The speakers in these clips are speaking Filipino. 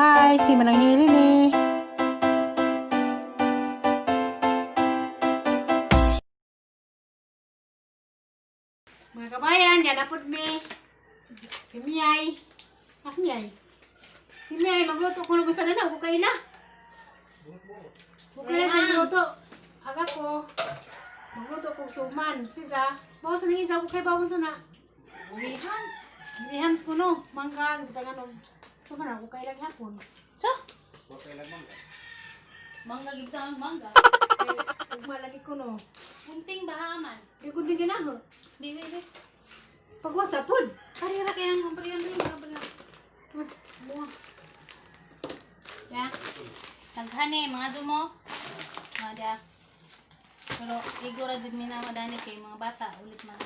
Hi, si Manang Hili ni. Mga kabayan, yan na po mi. Si Miyay. Mas Miyay. Si Miyay, magluto ko na gusto na na. Bukay na. Bukay na sa magluto. Haga ko. Magluto ko suman. Sisa. Bawas na isa. Bukay bawas na. Rihams. Rihams ko no. Mangga. Bitangan o. Suman na. Bukay lang hapon. So? Bukay lang mangga. Mangga gibta ang mangga. Ugma lagi ko no. Kunting bahaman. Di ko din ginaho. Bibi. Pagwas sa pod. Parira kaya ang pariyan rin. Mua. Ya. Taghani mga dumo. Mga dia. Pero igura jud mi na madani kay mga bata ulit man.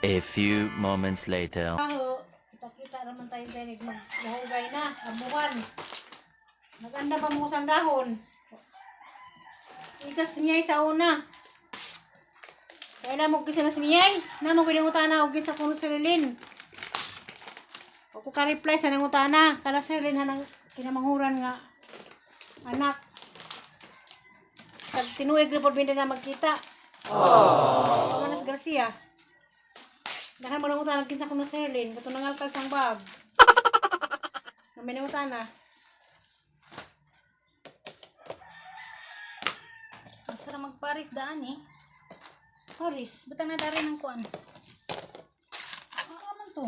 A few moments later. Kaho, kita-kita naman tayo dinig maghugay na sa buwan. Maganda pa mo sang dahon. Itas miyay sa una. Kailan mo kisa na si miyay? Na mo gini utana og sa kuno si Rilin. Ako ka reply sa nang utana, kada si Rilin hanang kinamanghuran nga anak. Kag tinuig report binda na magkita. Oh. Manas Garcia. Dahan mo lang utana kinsa kuno si Rilin, kato nangalkal sang bag. Namin ang utana. Masara magparis daan eh. Paris. Butang na dari ng kuan. Ano man to?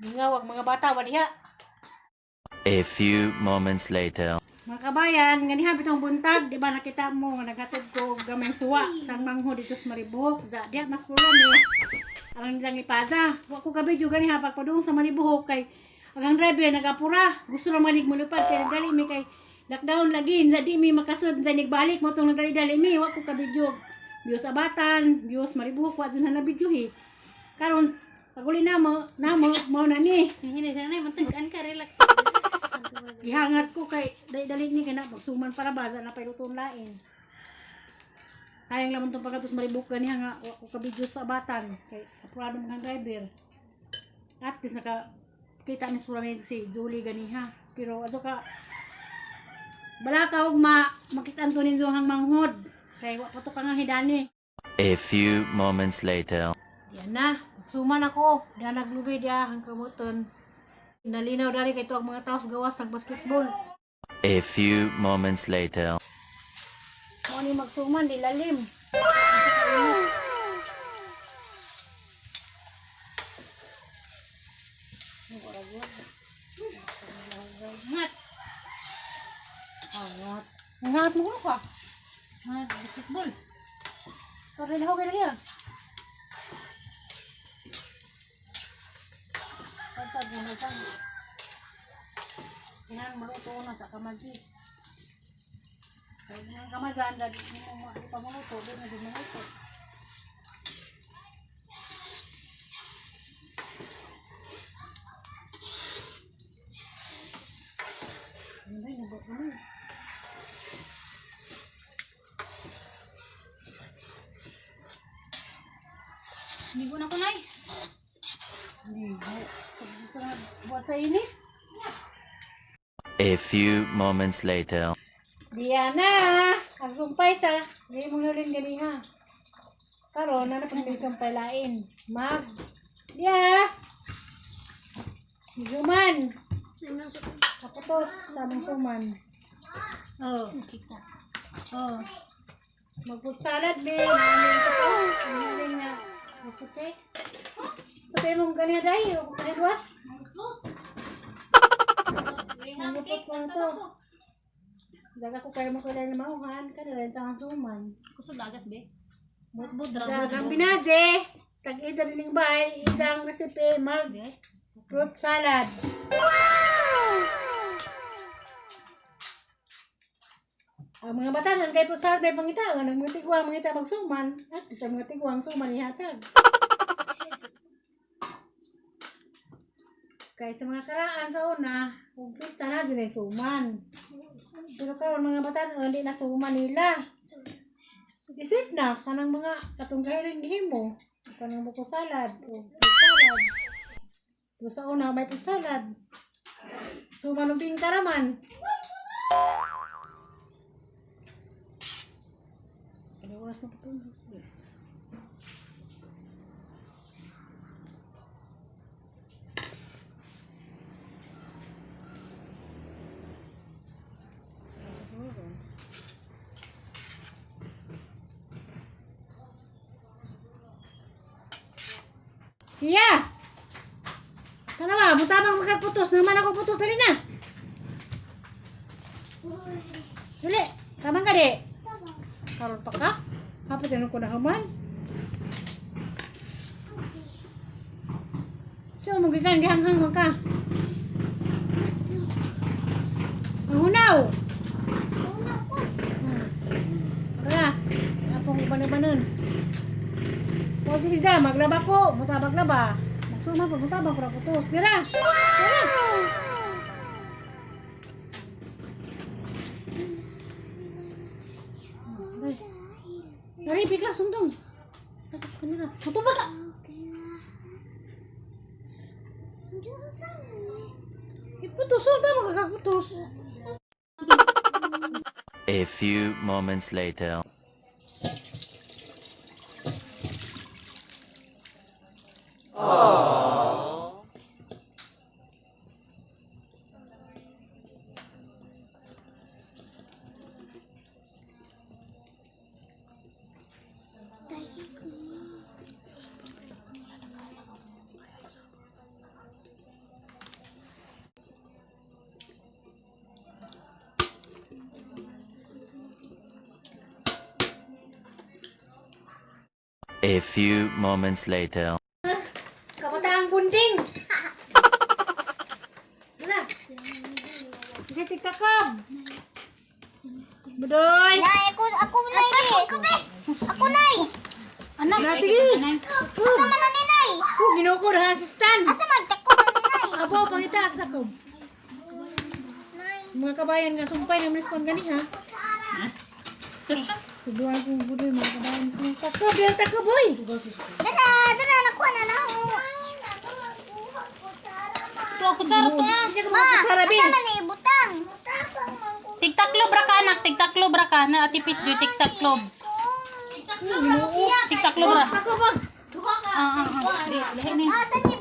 Bingawag mga bata, wadiha. A few moments later. Mga kabayan, nga niha bitong buntag, di ba nakita mo nga naghatod ko og gamay suwa sang mangho dito sa Maribuhok. Sa diha mas puro ni. Alang nilang ipaza. Wa ko kabidyo ganiha pagpadung sa Maribuhok kay ang driver nagapura. Gusto ra manig mulupad kay nagdali mi kay lockdown lagi. Sa di mi makasud sa nigbalik mo tong nagdali-dali mi, wa ko kabidyo. Bios Abatan, bios Maribuhok, wa dyan na nabidyohi. Karon paguli na mo na ni. Hindi sana matagaan ka relax. Ihangat ko kay dali ni kana pagsuman para ba na payluton lain. Sayang lamang tong pagkatos Maribuhok ganiha nga wa ko kabidyo sa Abatan kay apurado mga driver. At least naka kita ni suramin si Julie ganiha. Pero ato ka bala ka og makita to ninyo hang manghod. Kay wa pa to ka nga hidani. A few moments later. Diyan na, suman ako. Diyan naglugay dia hang kamuton. Nalinaw dari kay to ang mga tao sa gawas ng basketball. A few moments later. Mo ni magsuman di lalim. Ngat. Angat. Angat mo ko ka. Ngat basketball. Sorry na ako kaya niya. Pagpag mo na saan. Inang maluto na sa kamaji. Kaya nga kamadyan, dali mo ipamaluto, doon na din maluto. Ay, nabot naman. Hindi ko na kunay. Ito na buat sa ini. A few moments later. Diana, ang sumpay sa. Hindi mo na rin ganiha. Karon na napag may sumpay lain. Mag. Dia. Higuman. Kaputos sa mong suman. Oh, kita. Oh. Mag-food salad, be. Namin ito po. Namin nga. Recipe. Sabi mong ganiha dahil. Kahidwas. Nangupot ko na to. Daga ko kayo mo kailan na mauhan. Kanila ang suman. Kusog lagas be. Bud Dagang binaje. Tag-ida din yung bay. Isang recipe. Mag. Fruit salad. Ang mga batanan kay fruit salad may pangitangan. Ang mga tigwang mga ita magsuman. At sa mga tigwang suman ihatag. Kaya sa mga karaan sa una, kung pista na din ay suman. Pero karon mga batanan hindi na suman nila. Isip na kanang mga katong kahiling gihimo. Kanang buko salad o fruit salad. Terus sa una, may salad. So, manumping karaman. Ada oras na po. Iya. Tanawa, butabang magkaputos. Naman ako putos dali na. Dali. Tamang ka di. Karon pa ka? Hapit ano ko na haman? So, magikan gihanghang man ka. Pangunaw. Tara. Apong iban-ibanan. Kung si Liza, maglaba ko. Mutabag na ba? Magsuma pa, mutabag para putos. Dira! Dira! Dari, pika, sundong. Takot ka nila. Matubag ka! Iputos, sulta magkakaputos. A few moments later. A few moments later. Kabataang bunding! Dira! Sige, tiktakam! Budoy! Nay, ako nay ni. Ako nay. Anak, Na, ay, sige. anay. Asa man ni nay? Ginoko na assistant! Asa man tako man ni nay? Abo, pangita, takam! Mga kabayan nga, sumpay na respond gani ha? Subuhan kong budoy, mga kabayan ko. Takam, bilang takam, boy! Dara nakuha na na ako. Ito, kutsara to nga. Sige, Ma, mga kasarabi! asa man ni butang? Tigtaklob ra ka, anak. Tigtaklob ra ka. Na, ati Pitjo, tigtaklob. Tigtaklob ra. Takam ba? Lahi na. Asa ni